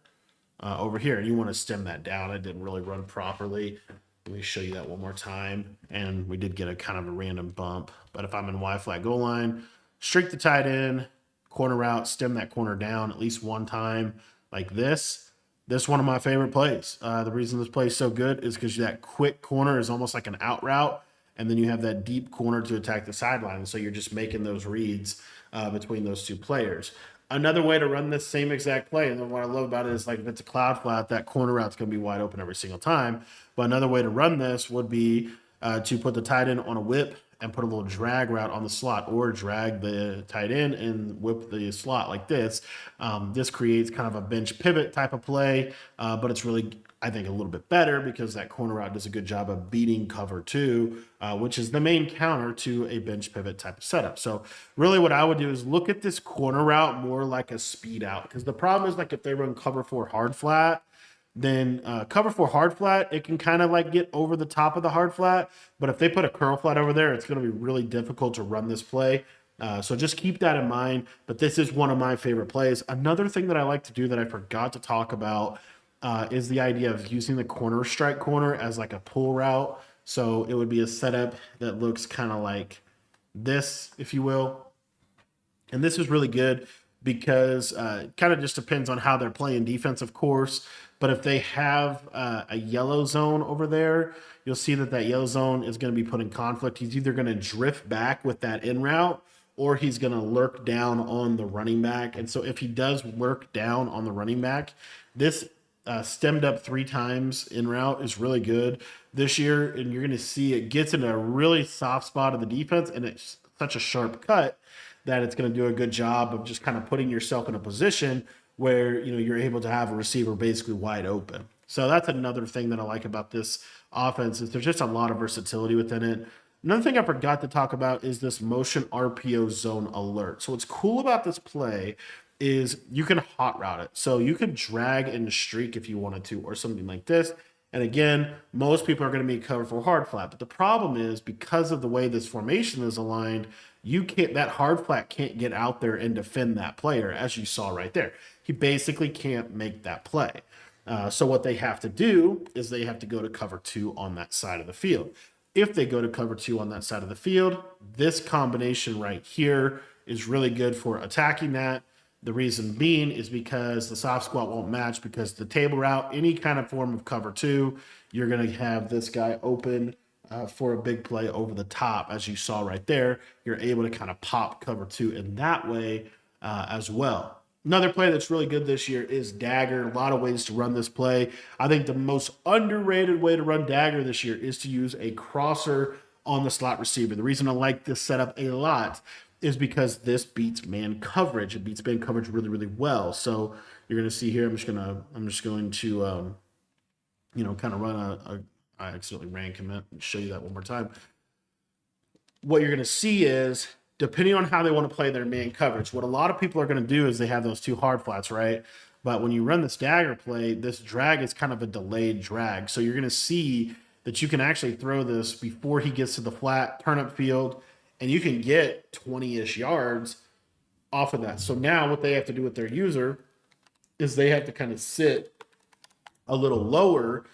over here, and you want to stem that down. It didn't really run properly. Let me show you that one more time. And we did get a kind of a random bump. But if I'm in Y flat goal line, streak the tight end, corner route, stem that corner down at least one time like this. This is one of my favorite plays. The reason this play is so good is because that quick corner is almost like an out route, and then you have that deep corner to attack the sideline. So you're just making those reads between those two players. Another way to run this same exact play, and then what I love about it is, like, if it's a cloud flat, that corner route's going to be wide open every single time. But another way to run this would be to put the tight end on a whip and put a little drag route on the slot, or drag the tight end and whip the slot like this. This creates kind of a bench pivot type of play, but it's really, I think, a little bit better because that corner route does a good job of beating cover two, which is the main counter to a bench pivot type of setup. So really what I would do is look at this corner route more like a speed out, because the problem is, like, if they run cover four hard flat, then cover four hard flat, it can kind of like get over the top of the hard flat. But if they put a curl flat over there, it's going to be really difficult to run this play. So just keep that in mind. But this is one of my favorite plays. Another thing that I like to do that I forgot to talk about is the idea of using the corner strike corner as like a pull route. So it would be a setup that looks kind of like this, if you will. And this is really good because it kind of just depends on how they're playing defense, of course. But if they have a yellow zone over there, you'll see that that yellow zone is going to be put in conflict. He's either going to drift back with that in route, or he's going to lurk down on the running back. And so if he does lurk down on the running back, this stemmed up 3 times in route is really good this year. And you're going to see it gets into a really soft spot of the defense, and it's such a sharp cut that it's going to do a good job of just kind of putting yourself in a position where you're able to have a receiver basically wide open. So that's another thing that I like about this offense is there's just a lot of versatility within it. Another thing I forgot to talk about is this motion RPO zone alert. So what's cool about this play is you can hot route it. So you could drag and streak if you wanted to, or something like this. And again, most people are going to be covered for hard flat. But the problem is because of the way this formation is aligned, that hard flat can't get out there and defend that player, as you saw right there. He basically can't make that play. So what they have to do is they have to go to cover 2 on that side of the field. If they go to cover 2 on that side of the field, this combination right here is really good for attacking that. The reason being is because the soft squat won't match, because the table route, any kind of form of cover 2, you're going to have this guy open for a big play over the top. As you saw right there, you're able to kind of pop cover 2 in that way as well. Another play that's really good this year is Dagger. A lot of ways to run this play. I think the most underrated way to run Dagger this year is to use a crosser on the slot receiver. The reason I like this setup a lot is because this beats man coverage. It beats man coverage really, really well. So you're going to see here, I'm just going to kind of run I accidentally ran commit and show you that one more time. What you're going to see is, depending on how they want to play their man coverage, what a lot of people are going to do is they have those 2 hard flats, right? But when you run this dagger play, this drag is kind of a delayed drag. So you're going to see that you can actually throw this before he gets to the flat, turn up field, and you can get 20-ish yards off of that. So now what they have to do with their user is they have to kind of sit a little lower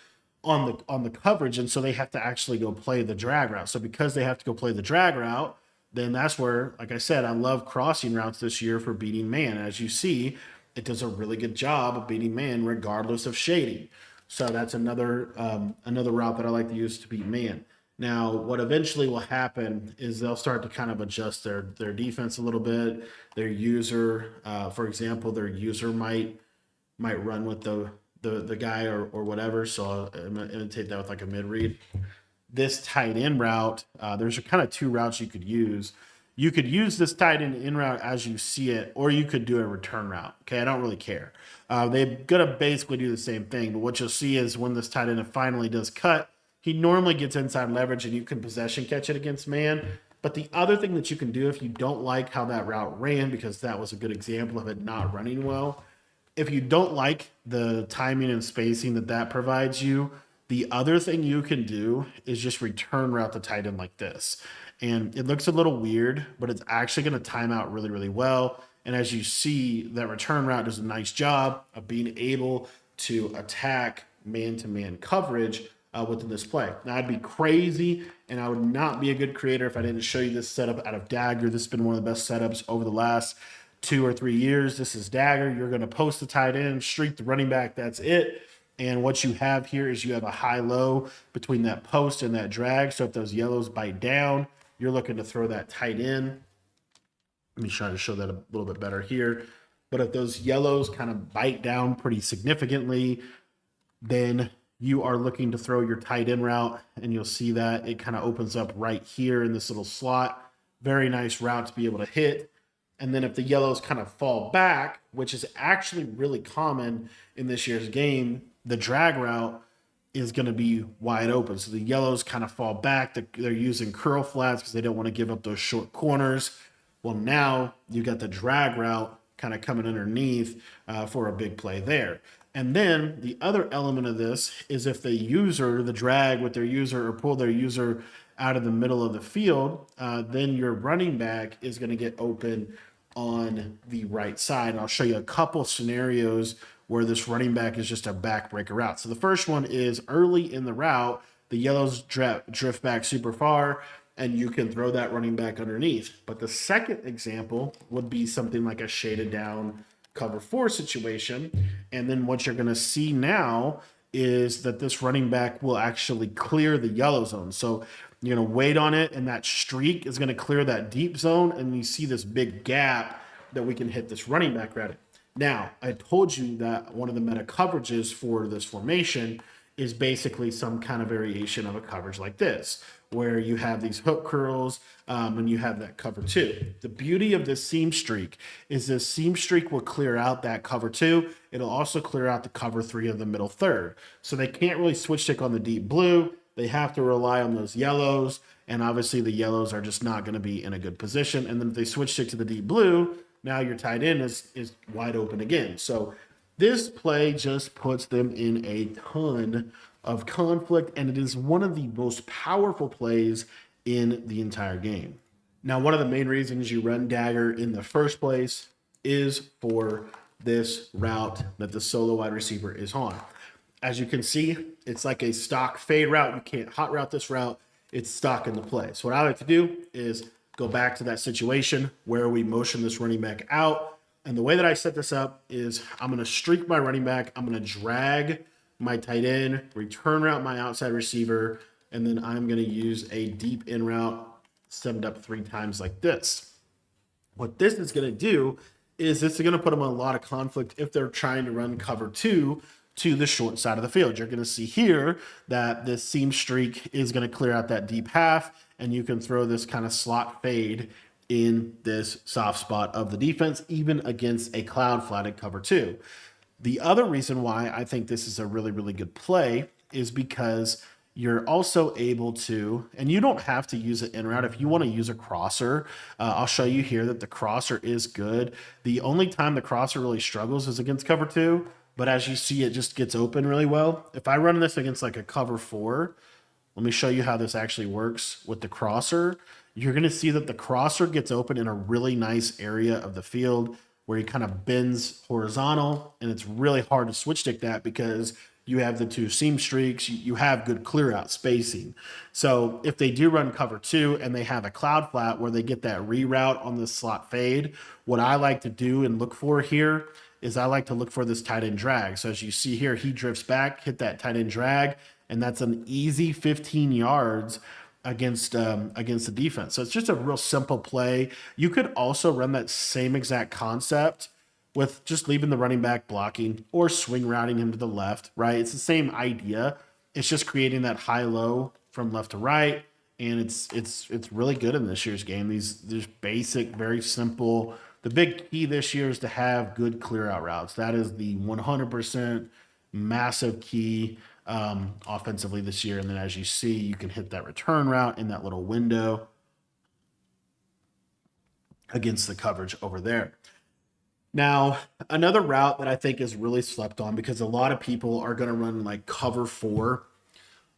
on the coverage, and so they have to actually go play the drag route. So because they have to go play the drag route, then that's where, like I said, I love crossing routes this year for beating man. As you see, it does a really good job of beating man regardless of shading. So that's another route that I like to use to beat man. Now, what eventually will happen is they'll start to kind of adjust their defense a little bit. Their user, for example, their user might run with the guy or whatever. So I'll imitate that with like a mid read. This tight end route, there's kind of 2 routes you could use. You could use this tight end in route as you see it, or you could do a return route. Okay, I don't really care. They're going to basically do the same thing, but what you'll see is when this tight end finally does cut, he normally gets inside leverage and you can possession catch it against man. But the other thing that you can do if you don't like how that route ran, because that was a good example of it not running well, if you don't like the timing and spacing that provides you, the other thing you can do is just return route the tight end like this. And it looks a little weird, but it's actually going to time out really, really well. And as you see, that return route does a nice job of being able to attack man-to-man coverage within this play. Now, I'd be crazy, and I would not be a good creator if I didn't show you this setup out of Dagger. This has been one of the best setups over the last 2 or 3 years. This is Dagger. You're going to post the tight end, streak the running back. That's it. And what you have here is you have a high-low between that post and that drag. So if those yellows bite down, you're looking to throw that tight end. Let me try to show that a little bit better here. But if those yellows kind of bite down pretty significantly, then you are looking to throw your tight end route, and you'll see that it kind of opens up right here in this little slot. Very nice route to be able to hit. And then if the yellows kind of fall back, which is actually really common in this year's game, the drag route is going to be wide open. So the yellows kind of fall back. They're using curl flats because they don't want to give up those short corners. Well, now you got the drag route kind of coming underneath for a big play there. And then the other element of this is if the drag with their user or pull their user out of the middle of the field, then your running back is going to get open on the right side. And I'll show you a couple scenarios where this running back is just a backbreaker route. So the first one is early in the route, the yellows drift back super far, and you can throw that running back underneath. But the second example would be something like a shaded down cover 4 situation. And then what you're going to see now is that this running back will actually clear the yellow zone. So you're going to wait on it, and that streak is going to clear that deep zone, and you see this big gap that we can hit this running back at it. Now, I told you that one of the meta coverages for this formation is basically some kind of variation of a coverage like this, where you have these hook curls and you have that cover 2. The beauty of this seam streak is this seam streak will clear out that cover 2. It'll also clear out the cover 3 of the middle third. So they can't really switch stick on the deep blue. They have to rely on those yellows, and obviously the yellows are just not going to be in a good position. And then if they switch stick to the deep blue, now your tight end is wide open again. So this play just puts them in a ton of conflict, and it is one of the most powerful plays in the entire game. Now, one of the main reasons you run Dagger in the first place is for this route that the solo wide receiver is on. As you can see, it's like a stock fade route. You can't hot route this route. It's stock in the play. So what I like to do is go back to that situation where we motion this running back out. And the way that I set this up is I'm going to streak my running back. I'm going to drag my tight end, return route my outside receiver, and then I'm going to use a deep in route, stemmed up 3 times like this. What this is going to do is this is going to put them in a lot of conflict if they're trying to run cover 2 to the short side of the field. You're going to see here that this seam streak is going to clear out that deep half, and you can throw this kind of slot fade in this soft spot of the defense, even against a cloud flatted cover 2. The other reason why I think this is a really, really good play is because you're also able to, and you don't have to use it in route. If you want to use a crosser, I'll show you here that the crosser is good. The only time the crosser really struggles is against cover 2, but as you see, it just gets open really well. If I run this against like a cover 4, let me show you how this actually works with the crosser. You're going to see that the crosser gets open in a really nice area of the field where he kind of bends horizontal, and it's really hard to switch stick that because you have the 2 seam streaks, you have good clear out spacing. So if they do run cover 2 and they have a cloud flat where they get that reroute on this slot fade, what I like to do and look for here is I like to look for this tight end drag. So as you see here, he drifts back, hit that tight end drag, and that's an easy 15 yards against the defense. So it's just a real simple play. You could also run that same exact concept with just leaving the running back blocking or swing routing him to the left, right? It's the same idea. It's just creating that high-low from left to right, and it's really good in this year's game. These basic, very simple. The big key this year is to have good clear-out routes. That is the 100% massive key offensively this year. And then as you see, you can hit that return route in that little window against the coverage over there. Now, another route that I think is really slept on because a lot of people are going to run like cover 4.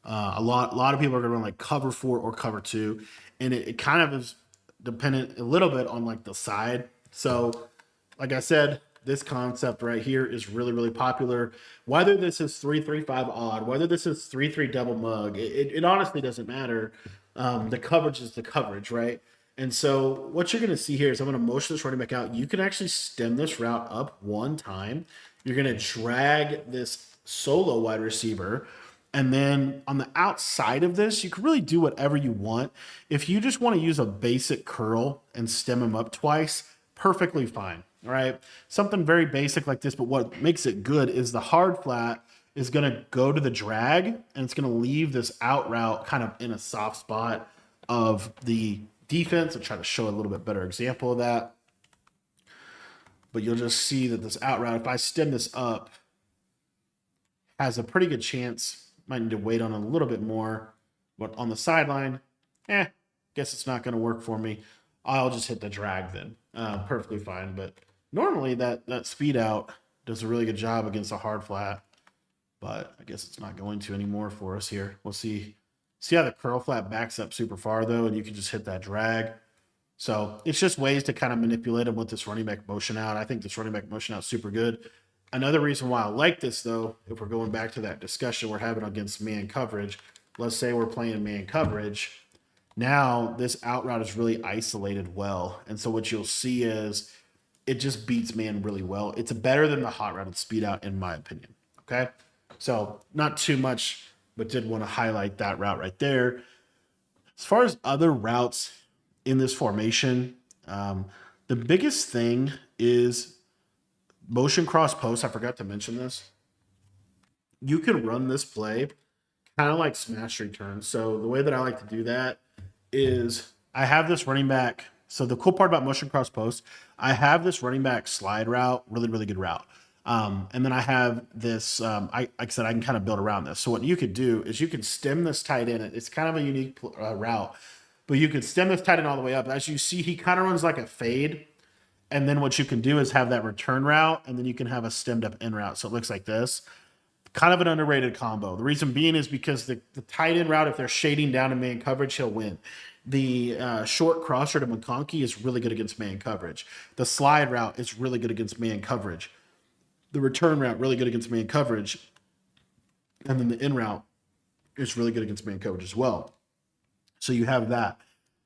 A lot of people are going to run like cover 4 or cover 2. And it kind of is dependent a little bit on like the side. So like I said, this concept right here is really, really popular. Whether this is 3-3-5 odd, whether this is 3-3 double mug, it honestly doesn't matter. The coverage is the coverage, right? And so what you're going to see here is I'm going to motion this running back out. You can actually stem this route up 1 time. You're going to drag this solo wide receiver. And then on the outside of this, you can really do whatever you want. If you just want to use a basic curl and stem him up twice, perfectly fine. All right. Something very basic like this, but what makes it good is the hard flat is going to go to the drag, and it's going to leave this out route kind of in a soft spot of the defense. I'll try to show a little bit better example of that. But you'll just see that this out route, if I stem this up, has a pretty good chance. Might need to wait on it a little bit more. But on the sideline, guess it's not going to work for me. I'll just hit the drag then. Perfectly fine. But normally that speed out does a really good job against a hard flat. But I guess it's not going to anymore for us here. We'll see See how the curl flat backs up super far though, and you can just hit that drag. So it's just ways to kind of manipulate him with this running back motion out. I think this running back motion out is super good. Another reason why I like this though, if we're going back to that discussion we're having against man coverage, let's say we're playing man coverage. Now this out route is really isolated well. And so what you'll see is it just beats man really well. It's better than the hot routed speed out in my opinion. Okay. So not too much, but did want to highlight that route right there. As far as other routes in this formation, the biggest thing is motion cross post. I forgot to mention this. You can run this play kind of like smash return. So the way that I like to do that is I have this running back. So the cool part about motion cross post, I have this running back slide route, really, really good route. And then I have this, like I said, I can kind of build around this. So what you could do is you can stem this tight end. It's kind of a unique route, but you could stem this tight end all the way up. As you see, he kind of runs like a fade. And then what you can do is have that return route, and then you can have a stemmed up in route. So it looks like this. Kind of an underrated combo. The reason being is because the tight end route, if they're shading down in man coverage, he'll win. The short crosser to McConkey is really good against man coverage. The slide route is really good against man coverage. The return route, really good against man coverage. And then the in route is really good against man coverage as well. So you have that.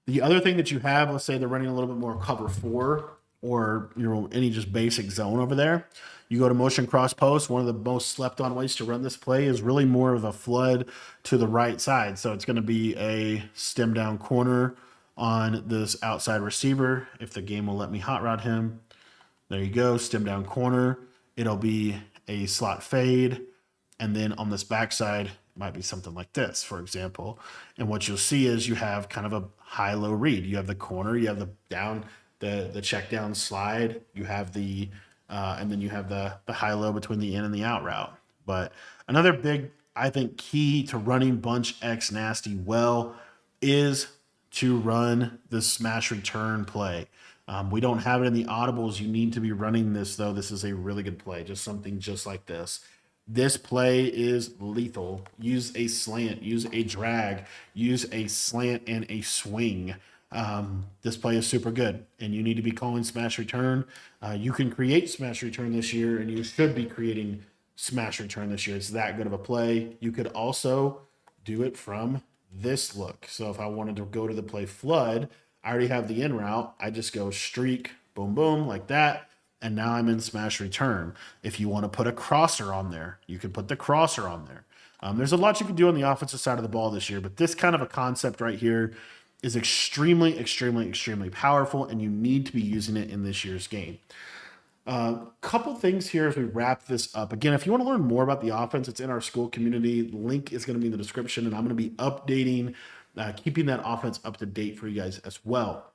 The other thing that you have, let's say they're running a little bit more cover 4 or any just basic zone over there. You go to motion cross post. One of the most slept on ways to run this play is really more of a flood to the right side. So it's going to be a stem down corner on this outside receiver. If the game will let me hot route him, there you go, stem down corner. It'll be a slot fade. And then on this backside, it might be something like this, for example. And what you'll see is you have kind of a high-low read. You have the corner, you have the down, the check down slide, you have the and then you have the high-low between the in and the out route. But another big, I think, key to running bunch X nasty well is to run the smash return play. We don't have it in the audibles. You need to be running this, though. This is a really good play, just something just like this. This play is lethal. Use a slant, use a drag, use a slant and a swing. This play is super good, and you need to be calling smash return. You can create smash return this year, and you should be creating smash return this year. It's that good of a play. You could also do it from this look. So if I wanted to go to the play flood, I already have the in route. I just go streak, boom, boom, like that. And now I'm in smash return. If you want to put a crosser on there, you can put the crosser on there. There's a lot you can do on the offensive side of the ball this year, but this kind of a concept right here is extremely, extremely, extremely powerful, and you need to be using it in this year's game. Couple things here as we wrap this up. Again, if you want to learn more about the offense, it's in our school community. The link is going to be in the description, and I'm going to be updating, keeping that offense up to date for you guys as well.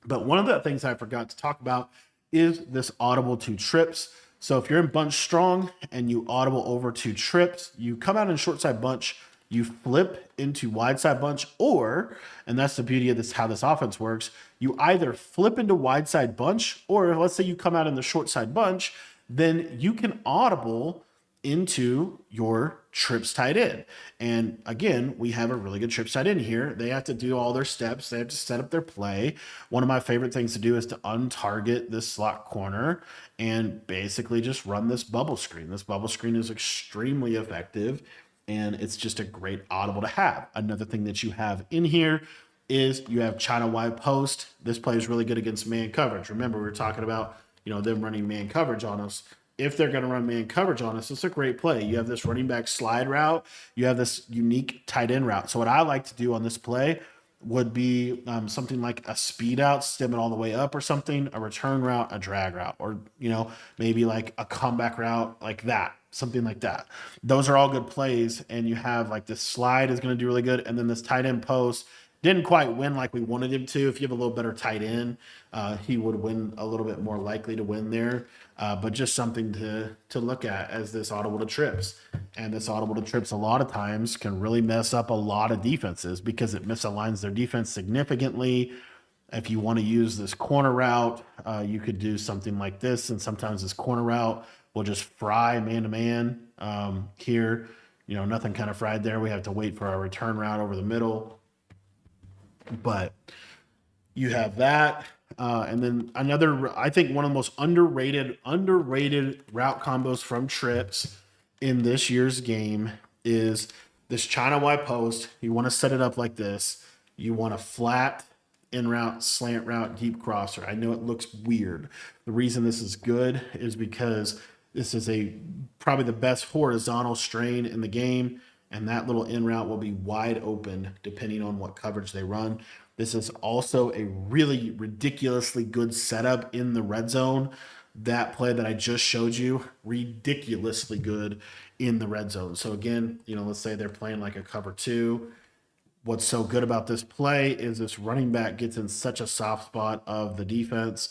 But one of the things I forgot to talk about is this audible to trips. So if you're in bunch strong and you audible over to trips, you come out in short side bunch, you flip into wide side bunch, or, and that's the beauty of this, how this offense works, you either flip into wide side bunch, or let's say you come out in the short side bunch, then you can audible into your trips tight end. And again, we have a really good trips tight end here. They have to do all their steps. They have to set up their play. One of my favorite things to do is to untarget this slot corner and basically just run this bubble screen. This bubble screen is extremely effective, and it's just a great audible to have. Another thing that you have in here is you have China wide post. This play is really good against man coverage. Remember, we were talking about, them running man coverage on us. If they're going to run man coverage on us, it's a great play. You have this running back slide route. You have this unique tight end route. So what I like to do on this play would be something like a speed out, stem it all the way up or something, a return route, a drag route, or, maybe like a comeback route like that, something like that. Those are all good plays. And you have like this slide is going to do really good. And then this tight end post didn't quite win like we wanted him to. If you have a little better tight end, he would win a little bit more likely to win there. But just something to look at as this audible to trips. And this audible to trips a lot of times can really mess up a lot of defenses because it misaligns their defense significantly. If you want to use this corner route, you could do something like this. And sometimes this corner route will just fry man-to-man here. nothing kind of fried there. We have to wait for our return route over the middle. But you have that. And then another, I think one of the most underrated route combos from trips in this year's game is this China Y post. You want to set it up like this. You want a flat in route, slant route, deep crosser. I know it looks weird. The reason this is good is because this is probably the best horizontal strain in the game, and that little in route will be wide open depending on what coverage they run. This is also a really ridiculously good setup in the red zone. That play that I just showed you, ridiculously good in the red zone. So again, let's say they're playing like a cover two. What's so good about this play is this running back gets in such a soft spot of the defense.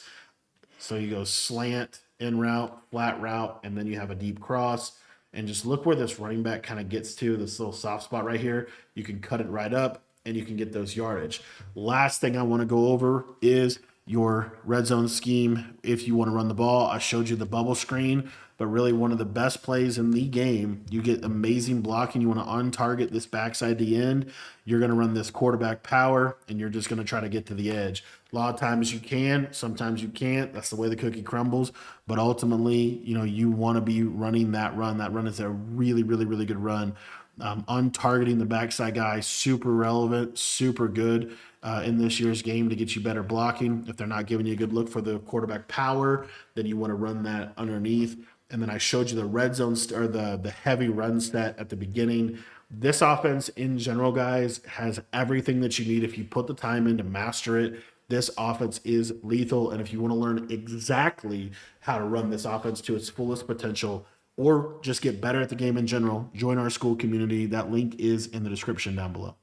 So you go slant, in route, flat route, and then you have a deep cross. And just look where this running back kind of gets to, this little soft spot right here. You can cut it right up and you can get those yardage. Last thing I want to go over is your red zone scheme. If you want to run the ball, I showed you the bubble screen, but really one of the best plays in the game. You get amazing blocking. You want to untarget this backside to end. You're going to run this quarterback power, and you're just going to try to get to the edge. A lot of times you can, sometimes you can't. That's the way the cookie crumbles. But ultimately, you want to be running that run. That run is a really, really, really good run. Untargeting the backside guy, super relevant, super good in this year's game to get you better blocking. If they're not giving you a good look for the quarterback power, then you want to run that underneath. And then I showed you the red zone or the heavy run set at the beginning. This offense in general, guys, has everything that you need if you put the time in to master it. This offense is lethal. And if you want to learn exactly how to run this offense to its fullest potential, or just get better at the game in general, join our school community. That link is in the description down below.